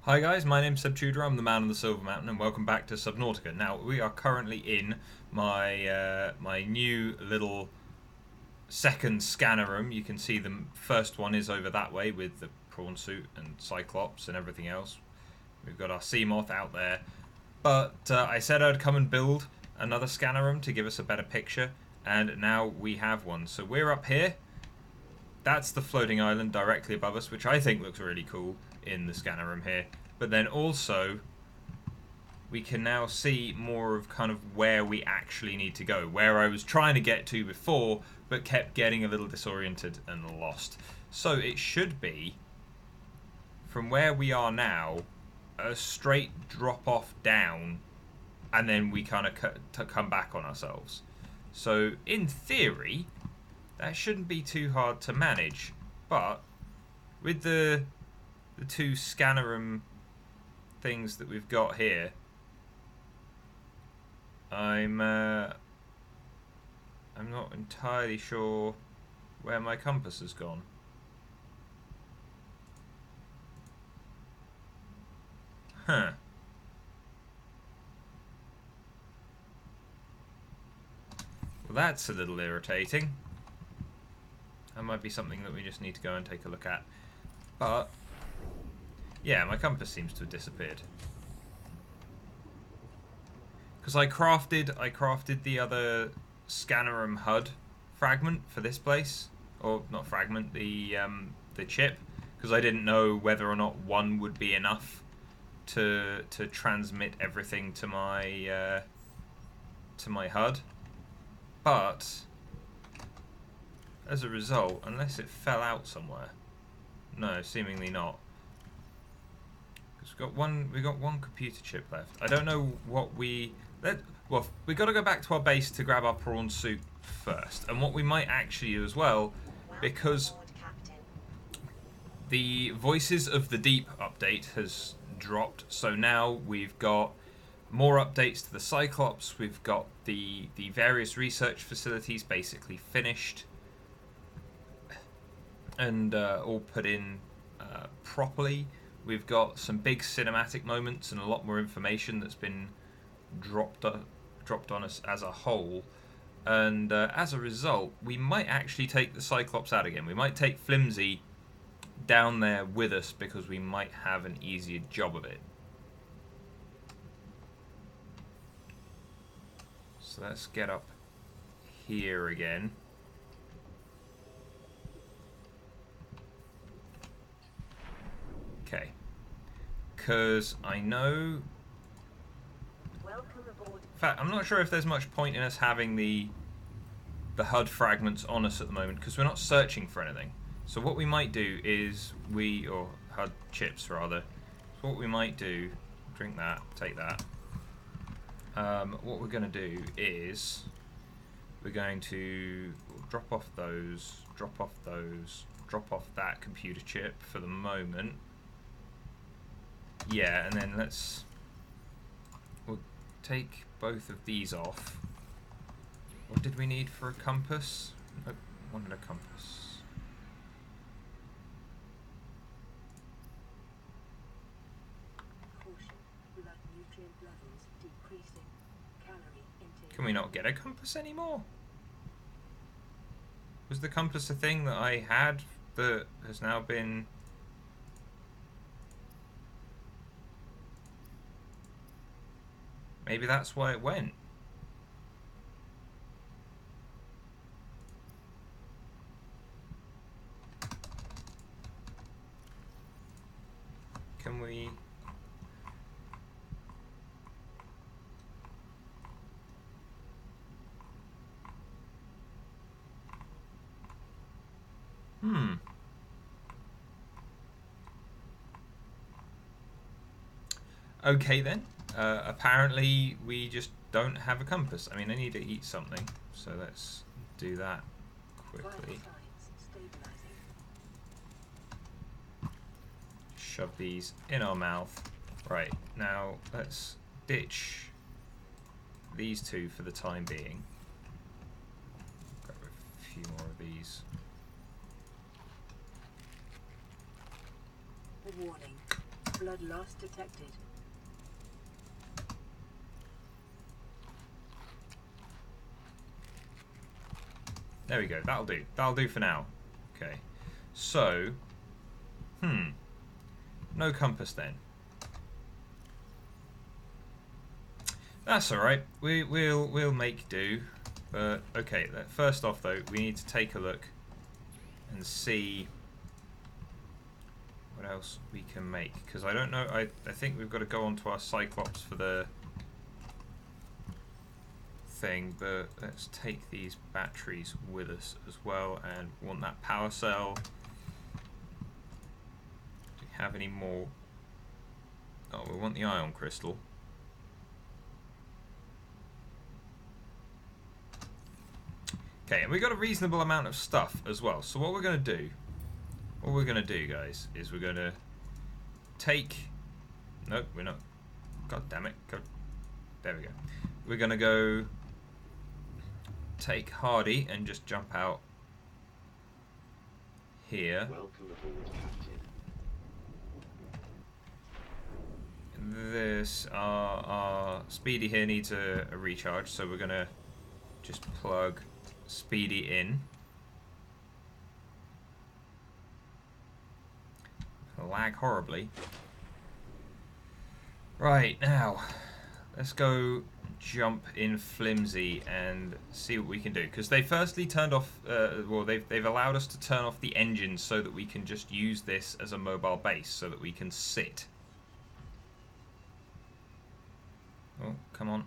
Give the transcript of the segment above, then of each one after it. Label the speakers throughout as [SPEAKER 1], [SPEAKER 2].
[SPEAKER 1] Hi guys, my name's Subnautica, I'm the man on the Silver Mountain, and welcome back to Subnautica. Now, we are currently in my new little second scanner room. You can see the first one is over that way with the prawn suit and Cyclops and everything else. We've got our Seamoth out there. But I said I'd come and build another scanner room to give us a better picture, and now we have one. So we're up here. That's the floating island directly above us, which I think looks really cool in the scanner room here. But then also, we can now see more of kind of where we actually need to go, where I was trying to get to before, but kept getting a little disoriented and lost. So it should be, from where we are now, a straight drop off down, and then we kind of come back on ourselves. So in theory, that shouldn't be too hard to manage, but with the two scanner room things that we've got here, I'm not entirely sure where my compass has gone. Huh. Well, that's a little irritating. That might be something that we just need to go and take a look at. But yeah, my compass seems to have disappeared. Because I crafted the other scanner room HUD fragment for this place, or not fragment, the chip, because I didn't know whether or not one would be enough to transmit everything to my HUD. But as a result, unless it fell out somewhere, no, seemingly not. We got one computer chip left. I don't know what we got to go back to our base to grab our prawn suit first, and what we might actually do as well, because the Voices of the Deep update has dropped, so now we've got more updates to the Cyclops. We've got the various research facilities basically finished and all put in properly. We've got some big cinematic moments and a lot more information that's been dropped on us as a whole. And as a result, we might actually take the Cyclops out again. We might take Flimsy down there with us because we might have an easier job of it. So let's get up here again. Okay. Because I know... In fact, I'm not sure if there's much point in us having the HUD fragments on us at the moment, because we're not searching for anything. So what we might do is or HUD chips rather. So what we might do, drink that, take that. What we're going to do is we're going to drop off those, drop off those, drop off that computer chip for the moment. Yeah, and then we'll take both of these off. What did we need for a compass? Nope, wanted a compass. Can we not get a compass anymore? Was the compass a thing that I had that has now been... Maybe that's why it went. Can we... Okay then. Apparently we just don't have a compass. I mean, I need to eat something, so let's do that quickly. Shove these in our mouth. Right, now let's ditch these two for the time being. Grab a few more of these.
[SPEAKER 2] Warning. Blood loss detected.
[SPEAKER 1] There we go. That'll do. That'll do for now. Okay. So, no compass then. That's all right. We'll make do. But okay. First off, though, we need to take a look and see what else we can make, because I don't know. I think we've got to go onto our Cyclops for the thing, but let's take these batteries with us as well, and we want that power cell. Do we have any more? Oh, we want the ion crystal. Okay, and we've got a reasonable amount of stuff as well. So what we're going to do, guys, is we're going to take... Nope, we're not. God damn it. Go. There we go. We're going to go take Hardy and just jump out here.
[SPEAKER 3] Welcome aboard, Captain.
[SPEAKER 1] This, our Speedy here needs a recharge, so we're going to just plug Speedy in. Lag horribly. Right, now let's go jump in Flimsy and see what we can do, because they firstly turned off well, they've allowed us to turn off the engines so that we can just use this as a mobile base, so that we can sit. Oh, come on,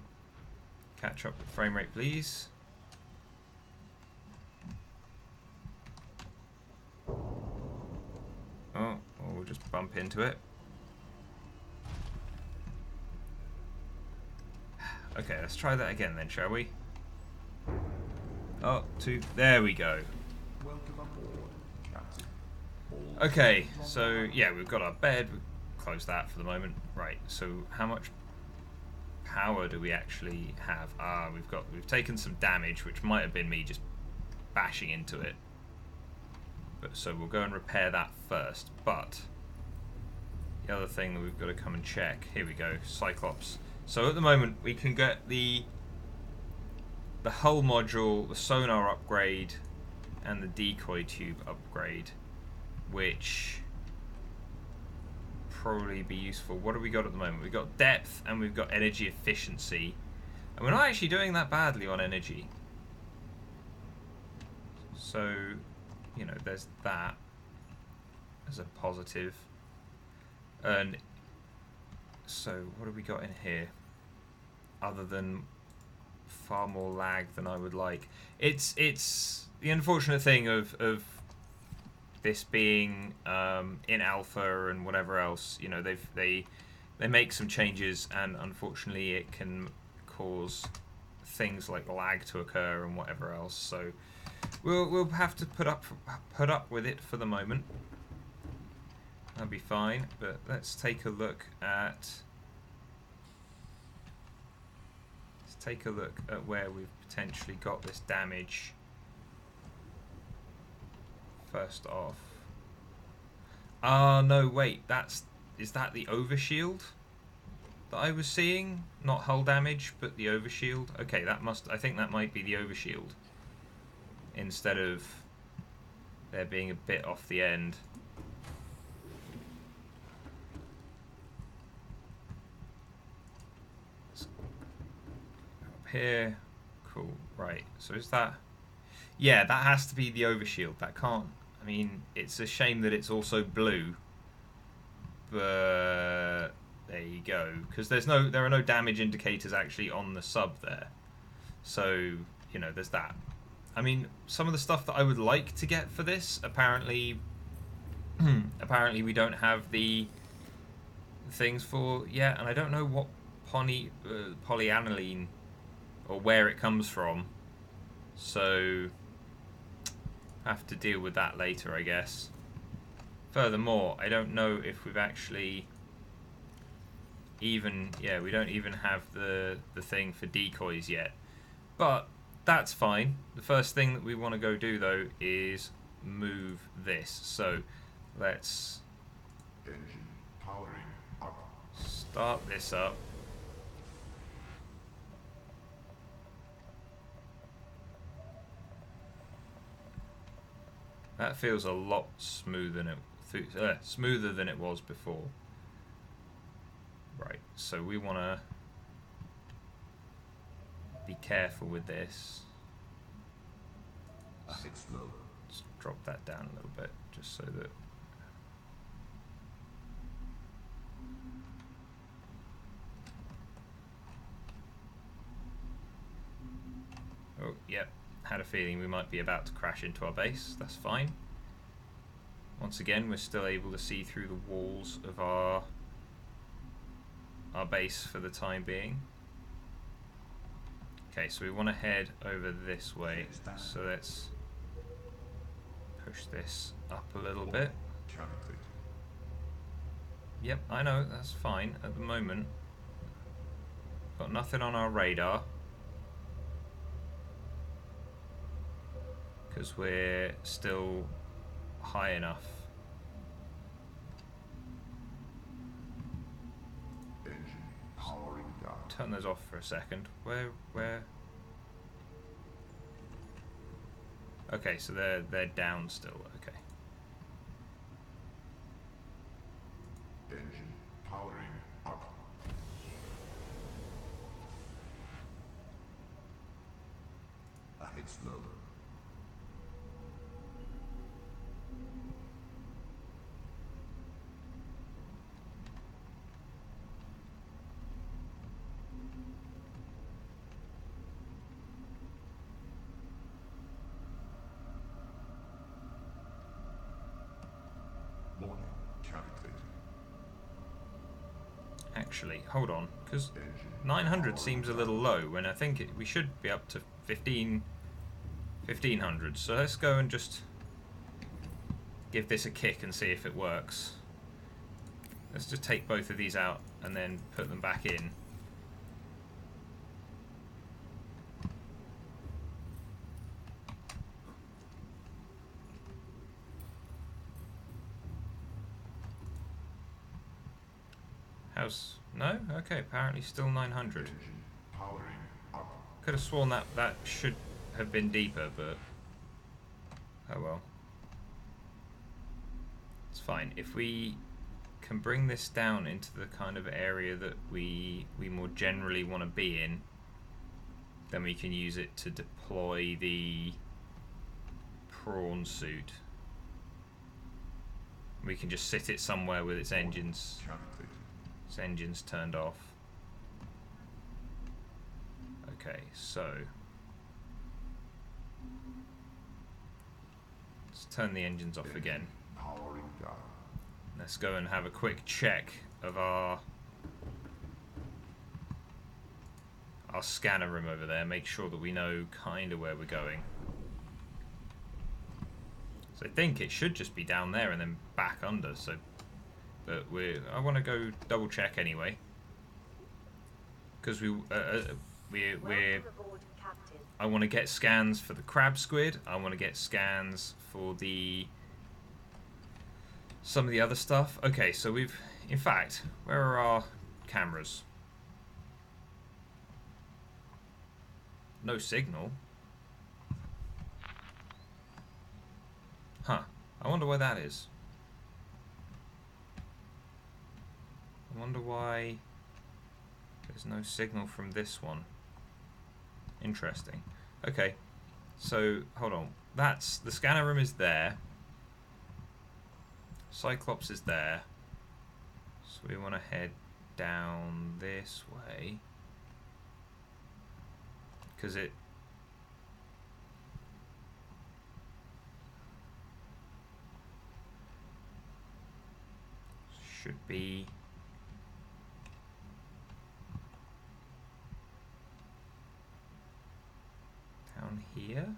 [SPEAKER 1] catch up with frame rate, please. Oh, we'll just bump into it. Okay, let's try that again then, shall we? Oh, there we go. Okay, so yeah, we've got our bed. We'll close that for the moment. Right, so how much power do we actually have? We've taken some damage, which might have been me just bashing into it. But so we'll go and repair that first. But the other thing that we've got to come and check. Here we go, Cyclops. So at the moment we can get the hull module, the sonar upgrade, and the decoy tube upgrade, which probably be useful. What do we got at the moment? We've got depth and we've got energy efficiency, and we're not actually doing that badly on energy. So, you know, there's that as a positive. And so what have we got in here other than far more lag than I would like? It's the unfortunate thing of this being in alpha and whatever else. You know, they make some changes, and unfortunately it can cause things like lag to occur and whatever else. So we'll have to put up with it for the moment. That'll be fine. But let's take a look at where we've potentially got this damage. First off, no, wait, is that the overshield that I was seeing? Not hull damage, but the overshield. Okay, I think that might be the overshield, instead of there being a bit off the end. Up here, cool. Right, so is that? Yeah, that has to be the overshield. That can't. I mean, it's a shame that it's also blue, but there you go. Because there are no damage indicators actually on the sub there. So, you know, there's that. I mean, some of the stuff that I would like to get for this, apparently we don't have the things for yet, and I don't know what polyaniline or where it comes from. So have to deal with that later, I guess. Furthermore, I don't know if we've actually we don't even have the thing for decoys yet. But that's fine. The first thing that we want to go do though is move this. So let's
[SPEAKER 4] engine powering.
[SPEAKER 1] Start this up. That feels a lot smoother than it was before. Right, so we want to be careful with this. Let's drop that down a little bit, just so that... Oh, yep. Had a feeling we might be about to crash into our base. That's fine. Once again, we're still able to see through the walls of our base for the time being. Okay, so we want to head over this way. So let's push this up a little bit. Yep, I know, that's fine at the moment. Got nothing on our radar. Because we're still high enough. Turn those off for a second. Where? Okay, so they're down still. Okay.
[SPEAKER 2] Engine powering up. Ahead slower.
[SPEAKER 1] Actually, hold on, because 900 seems a little low when I think we should be up to 1500. So let's go and just give this a kick and see if it works. Let's just take both of these out and then put them back in. How's... No? Okay, apparently still 900. Could have sworn that should have been deeper, but... oh well. It's fine. If we can bring this down into the kind of area that we more generally want to be in, then we can use it to deploy the prawn suit. We can just sit it somewhere with its engines turned off. Okay, so let's turn the engines off again. Let's go and have a quick check of our scanner room over there, make sure that we know kind of where we're going. So I think it should just be down there and then back under, so... but I want to go double check anyway, because I want to get scans for the crab squid. I want to get scans for some of the other stuff. Okay, so in fact, where are our cameras? No signal. Huh. I wonder why that is. I wonder why there's no signal from this one. Interesting. Okay, so hold on. That's the scanner room is there. Cyclops is there. So we want to head down this way because it should be down here.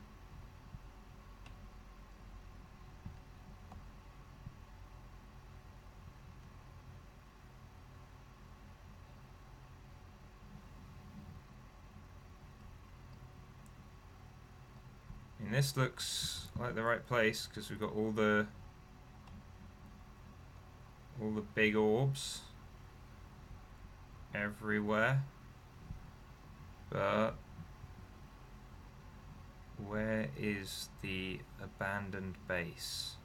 [SPEAKER 1] And this looks like the right place because we've got all the big orbs. everywhere. But where is the abandoned base?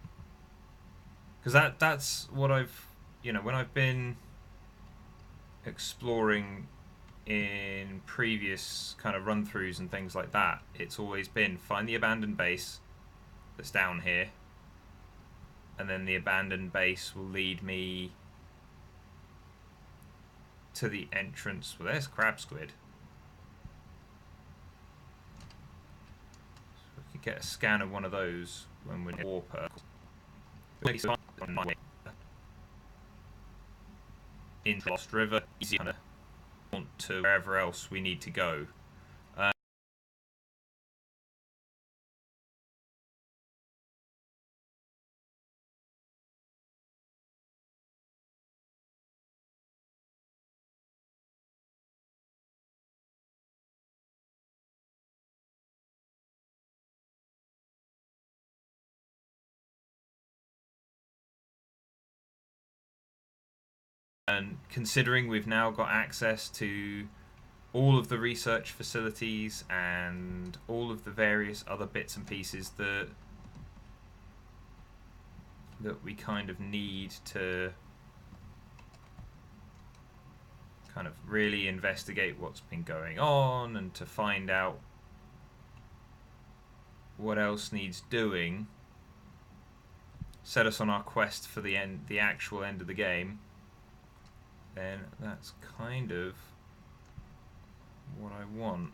[SPEAKER 1] Because that's what I've, when I've been exploring in previous kind of run-throughs and things like that, it's always been find the abandoned base that's down here, and then the abandoned base will lead me to the entrance. Well, there's crab squid. So we could get a scan of one of those when we're warper. In Lost River, easy to to wherever else we need to go. And considering we've now got access to all of the research facilities and all of the various other bits and pieces that we kind of need to kind of really investigate what's been going on and to find out what else needs doing, set us on our quest for the actual end of the game, then that's kind of what I want.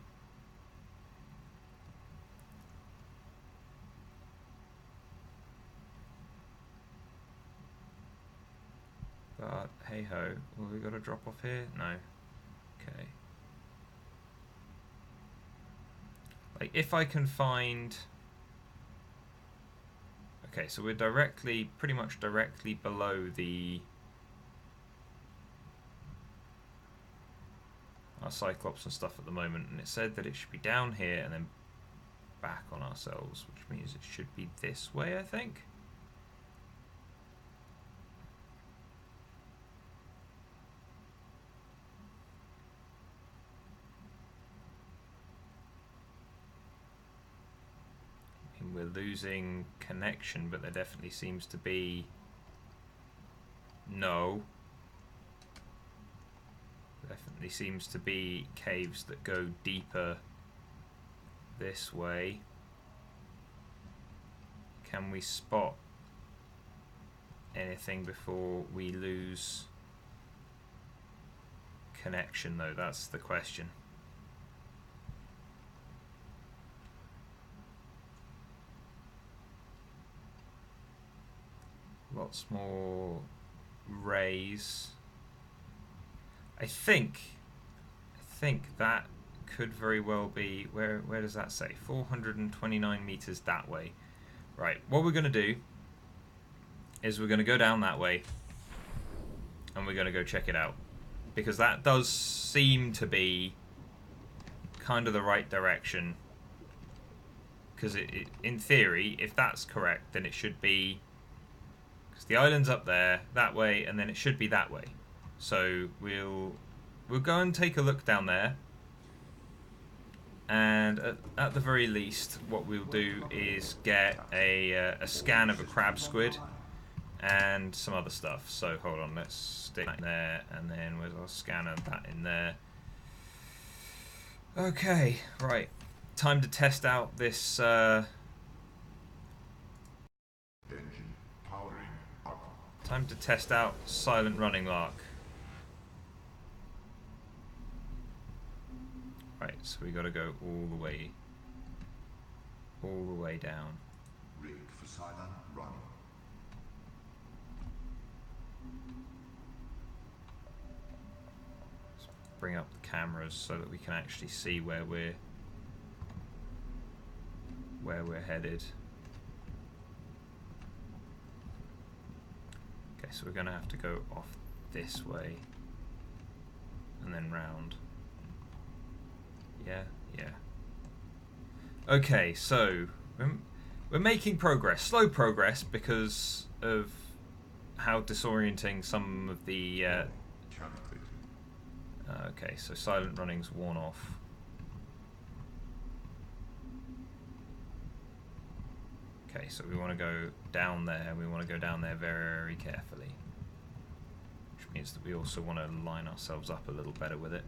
[SPEAKER 1] But hey ho, well, we got to drop off here? No. Okay. Like if I can find. Okay, so we're pretty much directly below our Cyclops and stuff at the moment, and it said that it should be down here and then back on ourselves, which means it should be this way, I think. We're losing connection, but there definitely seems to be definitely seems to be caves that go deeper this way. Can we spot anything before we lose connection though? That's the question. Lots more rays. I think that could very well be where does that say? 429 meters that way. Right, what we're going to do is we're going to go down that way and we're going to go check it out, because that does seem to be kind of the right direction, because in theory, if that's correct, then it should be, because the island's up there that way, and then it should be that way. So we'll go and take a look down there, and at the very least what we'll do is get a scan of a crab squid and some other stuff. So hold on, let's stick that in there, and then where's our scanner? That in there. Okay, right, time to test out this time to test out silent running lark. Right, so we got to go all the way down.
[SPEAKER 2] Rigged for silent running.
[SPEAKER 1] Let's bring up the cameras so that we can actually see where we're headed. Okay, so we're going to have to go off this way and then round. Yeah. Okay, so we're making progress, slow progress, because of how disorienting some of the Okay, so silent running's worn off. Okay, so we want to go down there. We want to go down there very carefully. Which means that we also want to line ourselves up a little better with it.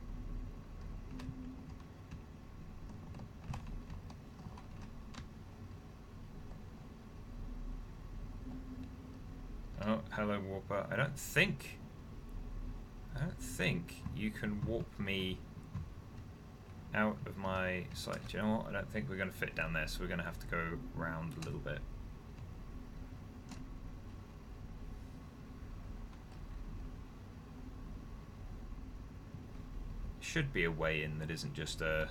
[SPEAKER 1] Oh, hello warper. I don't think you can warp me out of my sight. Do you know what? I don't think we're going to fit down there, so we're going to have to go round a little bit. Should be a way in that isn't just a...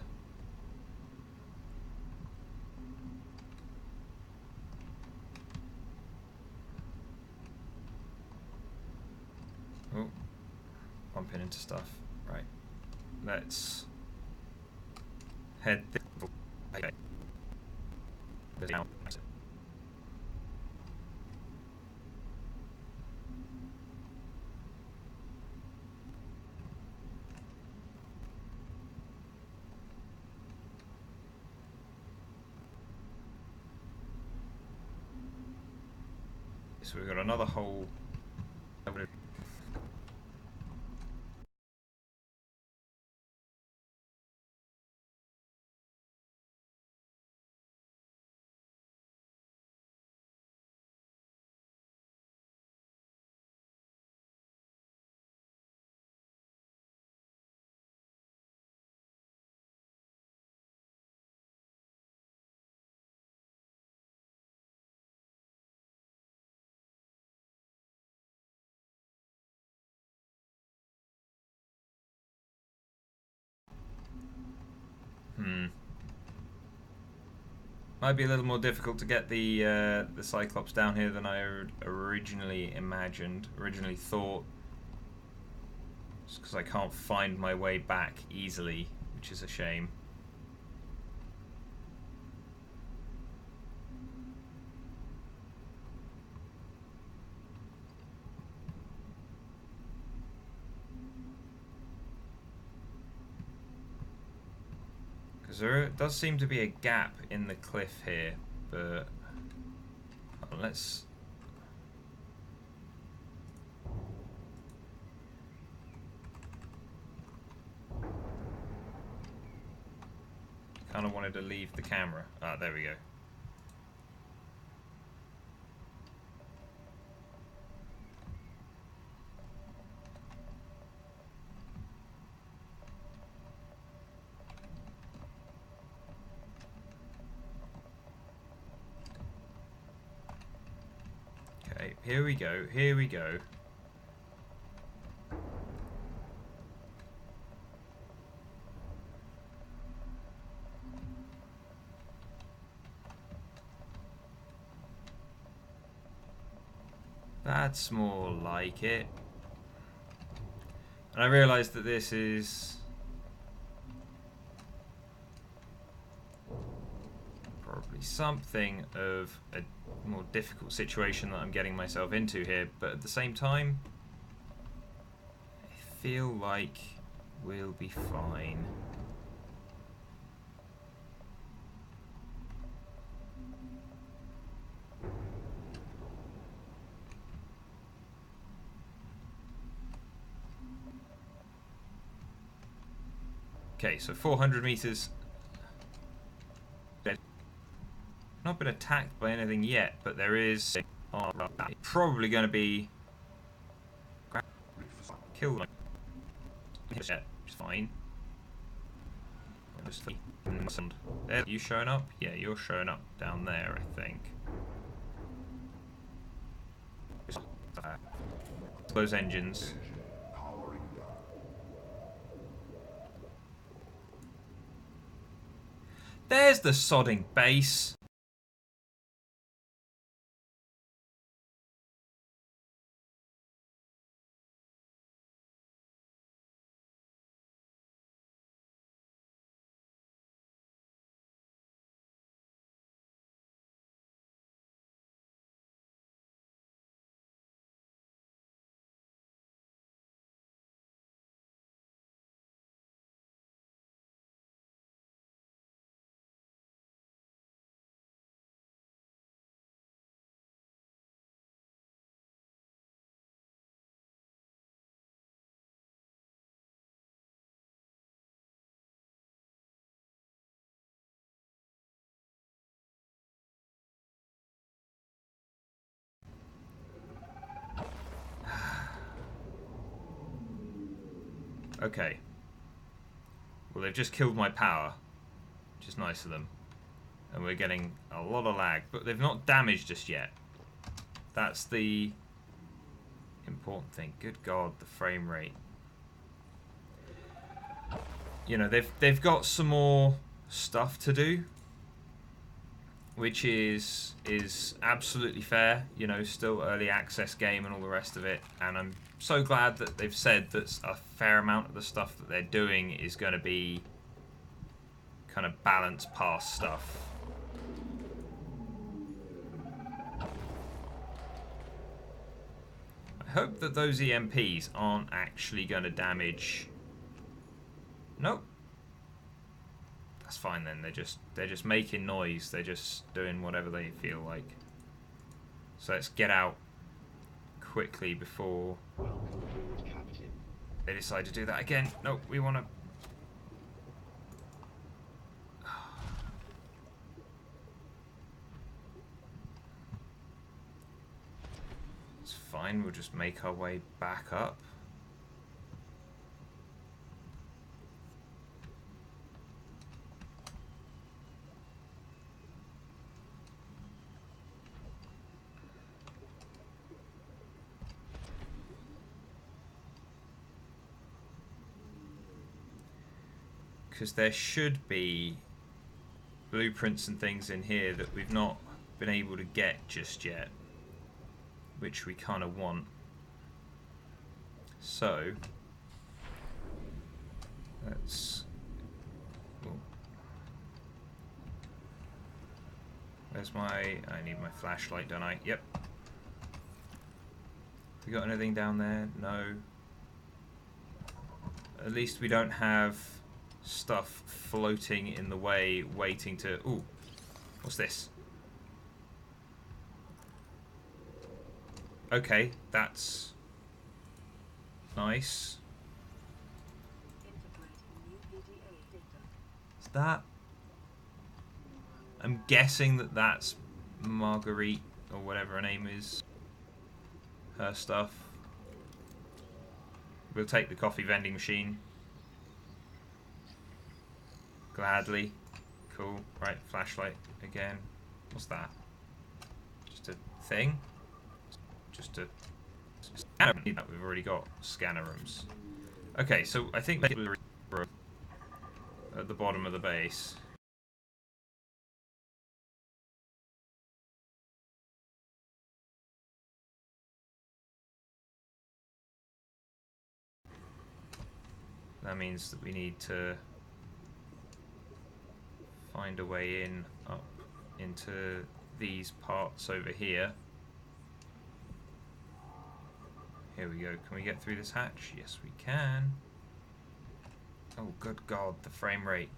[SPEAKER 1] Oh, bumping into stuff. Right. Let's head this way. Down. So we've got another hole. Might be a little more difficult to get the Cyclops down here than I originally imagined, originally thought. Just because I can't find my way back easily, which is a shame. Because there does seem to be a gap in the cliff here, but let's... Kind of wanted to leave the camera. Ah, there we go. Okay, here we go, here we go. That's more like it. And I realised that this is probably something of a more difficult situation that I'm getting myself into here, but at the same time, I feel like we'll be fine. Okay, so 400 meters. Not been attacked by anything yet, but there is probably going to be killed. Which is fine. There, you showing up? Yeah, you're showing up down there, I think. Those engines. There's the sodding base. Okay. Well, they've just killed my power, which is nice of them. And we're getting a lot of lag, but they've not damaged us yet. That's the important thing. Good God, the frame rate. You know, they've got some more stuff to do, which is absolutely fair. You know, still early access game and all the rest of it. And I'm so glad that they've said that a fair amount of the stuff that they're doing is going to be kind of balance pass stuff. I hope that those EMPs aren't actually going to damage. Nope. That's fine then. They're just making noise. They're just doing whatever they feel like. So let's get out quickly before they decide to do that again. Nope, we want to. It's fine. We'll just make our way back up. Because there should be blueprints and things in here that we've not been able to get just yet, which we kind of want. So let's. Oh. Where's my? I need my flashlight, don't I? Yep. We got anything down there? No. At least we don't have stuff floating in the way, waiting to... Ooh, what's this? Okay, that's nice. Is that... I'm guessing that that's Marguerite, or whatever her name is. Her stuff. We'll take the coffee vending machine. Gladly. Cool. Right, flashlight again. What's that? Just a thing? Just a scanner. We've already got scanner rooms. Okay, so I think we're at the bottom of the base. That means that we need to find a way in up into these parts over here. Here we go. Can we get through this hatch? Yes, we can. Oh, good God, the frame rate.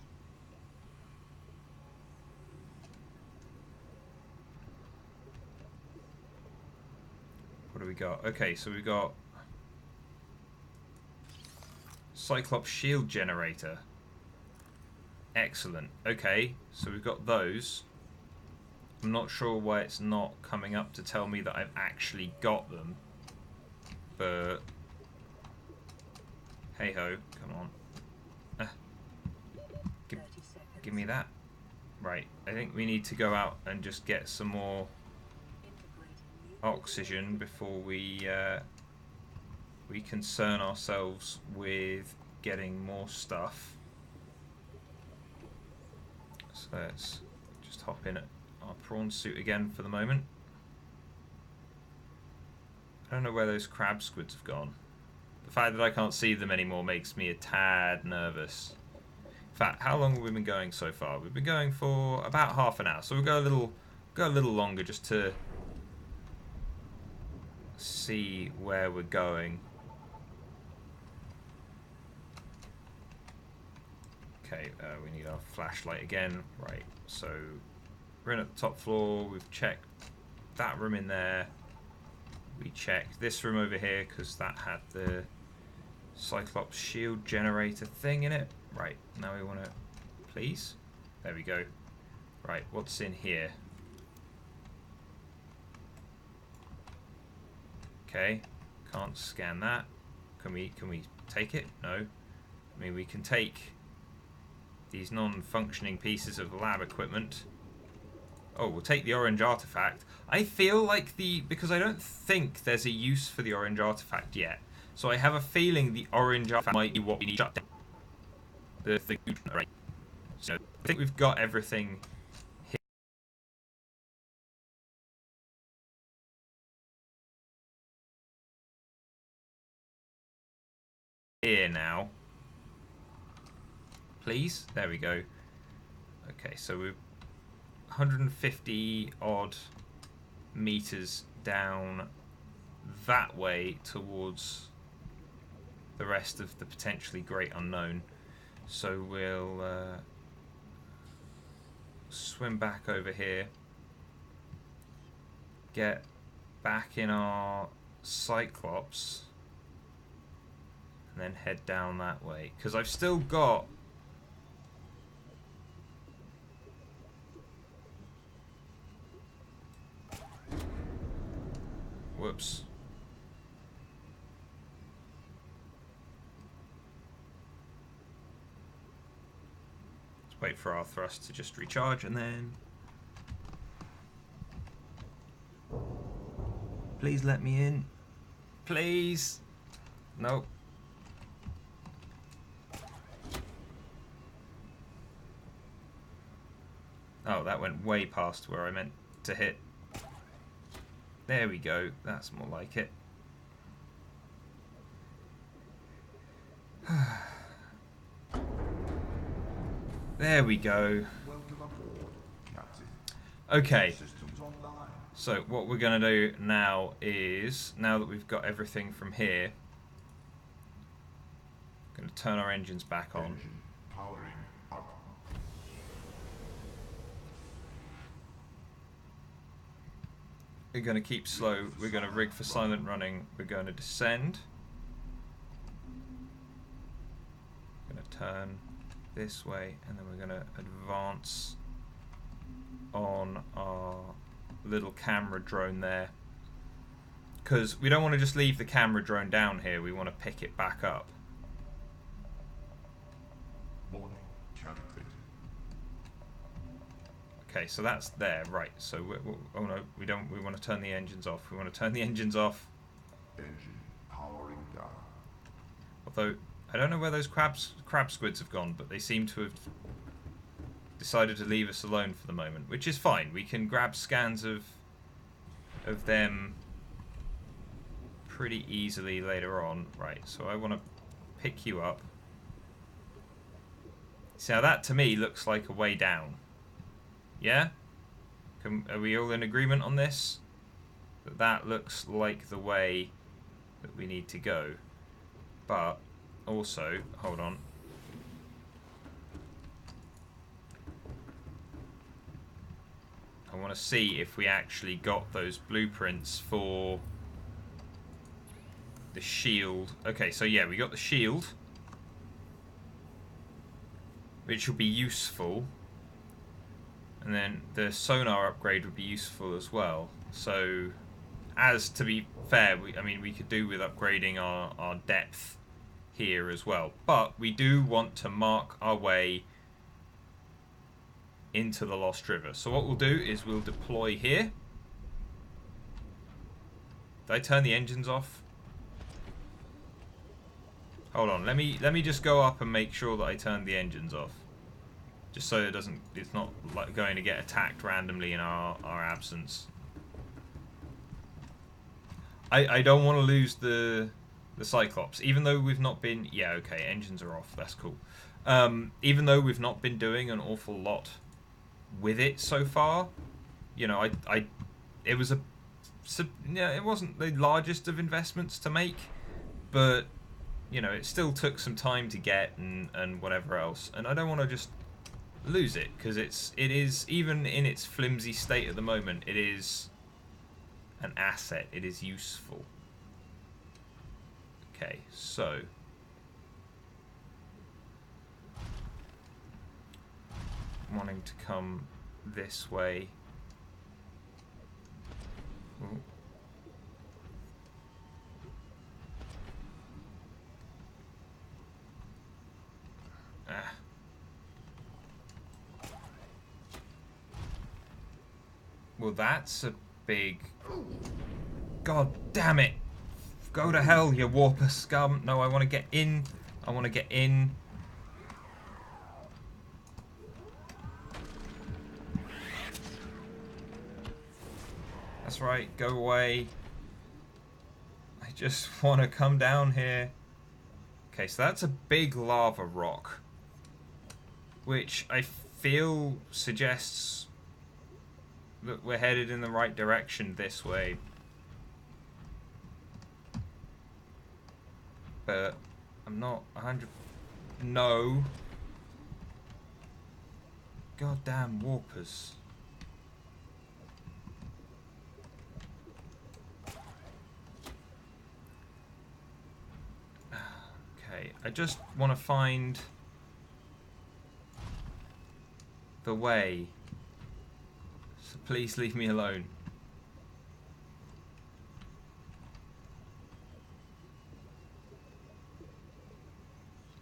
[SPEAKER 1] What do we got? Okay, so we got Cyclops shield generator. Excellent. Okay, so we've got those. I'm not sure why it's not coming up to tell me that I've actually got them. But hey ho, come on. Give me that. Right, I think we need to go out and just get some more oxygen before we concern ourselves with getting more stuff. So let's just hop in at our prawn suit again for the moment. I don't know where those crab squids have gone. The fact that I can't see them anymore makes me a tad nervous. In fact, how long have we been going so far? We've been going for about half an hour, so we'll go a little longer just to see where we're going. Okay, we need our flashlight again. Right, so we're in at the top floor. We've checked that room in there. We checked this room over here because that had the Cyclops shield generator thing in it. Right, now we want to... Please? There we go. Right, what's in here? Okay, can't scan that. Can we take it? No. I mean, we can take these non-functioning pieces of lab equipment. Oh, we'll take the orange artifact. I feel like because I don't think there's a use for the orange artifact yet. So I have a feeling the orange artifact might be what we need to shut down. The right. So I think we've got everything here now. Please? There we go. Okay, so we're 150 odd meters down that way towards the rest of the potentially great unknown. So we'll swim back over here, get back in our Cyclops, and then head down that way. Because I've still got... Whoops. Let's wait for our thrust to just recharge and then... Please let me in. Please. Nope. Oh, that went way past where I meant to hit. There we go. That's more like it. There we go.
[SPEAKER 2] Welcome aboard, Captain.
[SPEAKER 1] Okay.
[SPEAKER 2] Systems online.
[SPEAKER 1] So what we're going to do now is, now that we've got everything from here, going to turn our engines back on.
[SPEAKER 2] Engine powering up.
[SPEAKER 1] We're going to keep slow. We're going to rig for silent running. We're going to descend. Going to turn this way, and then we're going to advance on our little camera drone there. Because we don't want to just leave the camera drone down here. We want to pick it back up.
[SPEAKER 2] Morning, Captain.
[SPEAKER 1] Okay, so that's there, right? So oh no, we don't. We want to turn the engines off. We want to turn the engines off.
[SPEAKER 2] Engine powering down.
[SPEAKER 1] Although I don't know where those crab squids have gone, but they seem to have decided to leave us alone for the moment, which is fine. We can grab scans of them pretty easily later on. Right, so I want to pick you up. See, now that to me looks like a way down. Yeah? Are we all in agreement on this? That looks like the way that we need to go. But also, hold on. I want to see if we actually got those blueprints for the shield. Okay, so yeah, we got the shield, which will be useful. And then the sonar upgrade would be useful as well. So, as to be fair, I mean, we could do with upgrading our depth here as well. But we do want to mark our way into the Lost River. So what we'll do is we'll deploy here. Did I turn the engines off? Hold on, let me just go up and make sure that I turned the engines off. Just so it's not like going to get attacked randomly in our absence. I don't want to lose the Cyclops, even though we've not been... Yeah, okay, engines are off, that's cool. Even though we've not been doing an awful lot with it so far, you know, it was it wasn't the largest of investments to make, but you know, it still took some time to get and whatever else, and I don't want to just lose it, because it is, even in its flimsy state at the moment, it is an asset. It is useful. Okay, so wanting to come this way. Ooh. Well, that's a big... God damn it! Go to hell, you warper scum! No, I want to get in. I want to get in. That's right, go away. I just want to come down here. Okay, so that's a big lava rock, which I feel suggests that we're headed in the right direction this way. But I'm not 100... No. Goddamn warpers. Okay, I just want to find the way. So please leave me alone.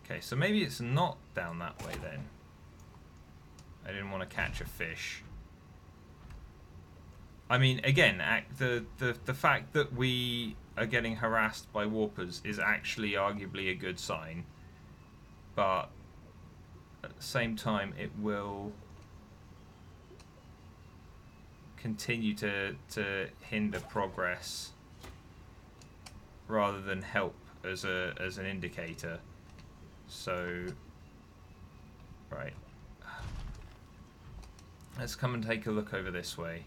[SPEAKER 1] Okay, so maybe it's not down that way then. I didn't want to catch a fish. I mean, again, the fact that we are getting harassed by warpers is actually arguably a good sign. But at the same time, it will continue to hinder progress rather than help as an indicator. So, right. Let's come and take a look over this way.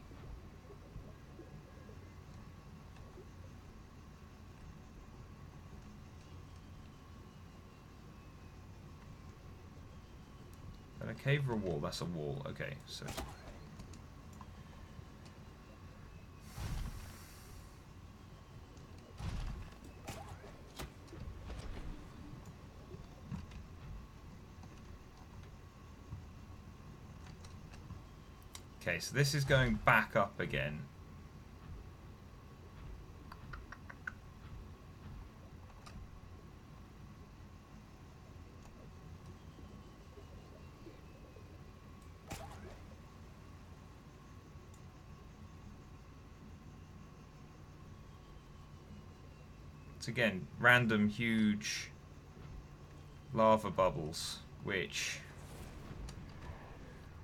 [SPEAKER 1] Is that a cave or a wall? That's a wall. Okay, so... Okay, so this is going back up again. It's again random huge lava bubbles, which...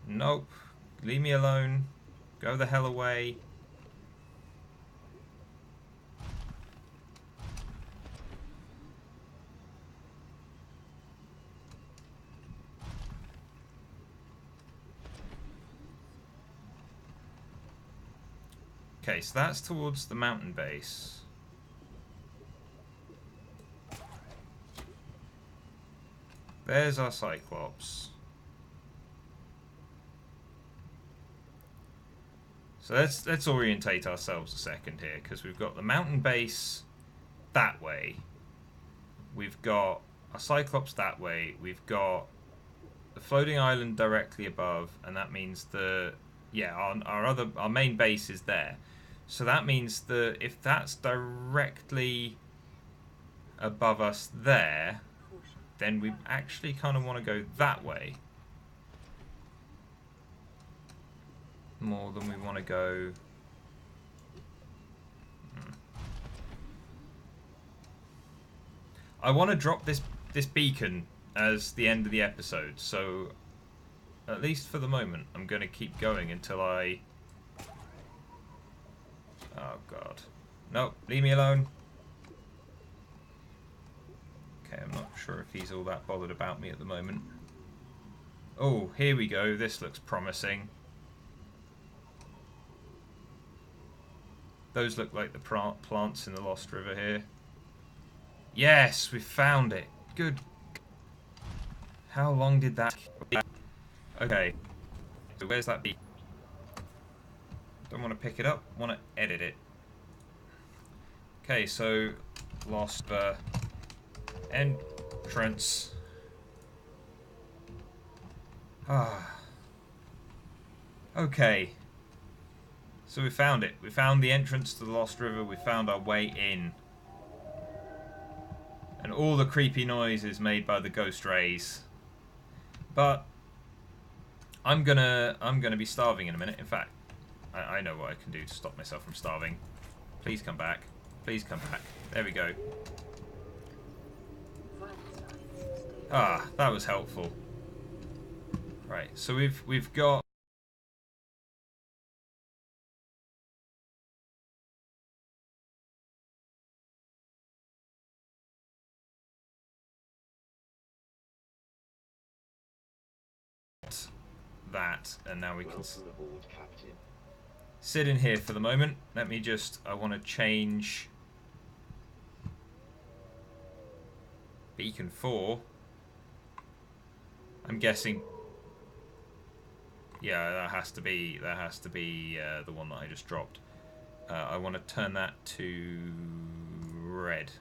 [SPEAKER 1] Nope. Leave me alone. Go the hell away. Okay, so that's towards the mountain base. There's our Cyclops. So let's orientate ourselves a second here, because we've got the mountain base that way. We've got a Cyclops that way. We've got the floating island directly above, and that means our main base is there. So that means that if that's directly above us there, then we actually kind of want to go that way more than we want to go. I want to drop this beacon as the end of the episode, so at least for the moment I'm going to keep going until I... Oh god. Nope, leave me alone. Okay, I'm not sure if he's all that bothered about me at the moment. Oh, here we go. This looks promising. Those look like the plants in the Lost River here. Yes, we found it. Good. How long did that... Okay. So where's that beacon? Don't want to pick it up. Want to edit it. Okay, so... Lost entrance. Ah. Okay. So we found it. We found the entrance to the Lost River. We found our way in. And all the creepy noises made by the ghost rays. But I'm gonna be starving in a minute. In fact, I know what I can do to stop myself from starving. Please come back. Please come back. There we go. Ah, that was helpful. Right, so we've got that, and now we can sit in here for the moment. Let me just, I want to change beacon 4. I'm guessing, yeah, that has to be the one that I just dropped. I want to turn that to red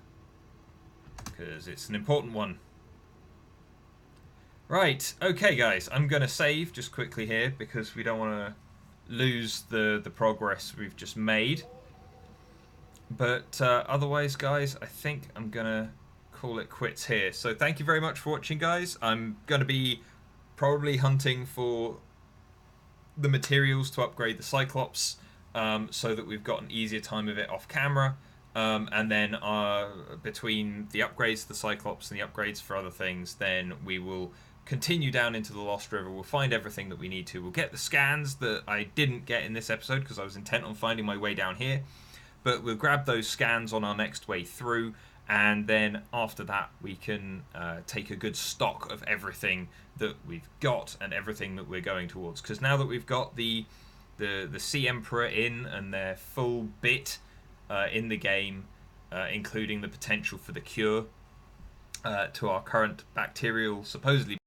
[SPEAKER 1] because it's an important one. Right, okay guys, I'm going to save just quickly here because we don't want to lose the progress we've just made. But otherwise, guys, I think I'm going to call it quits here. So thank you very much for watching, guys. I'm going to be probably hunting for the materials to upgrade the Cyclops so that we've got an easier time of it off camera. And then between the upgrades to the Cyclops and the upgrades for other things, then we will continue down into the Lost River. We'll find everything that we need to. We'll get the scans that I didn't get in this episode because I was intent on finding my way down here. But we'll grab those scans on our next way through, and then after that we can take a good stock of everything that we've got and everything that we're going towards. Because now that we've got the Sea Emperor in and their full bit in the game, including the potential for the cure to our current bacterial, supposedly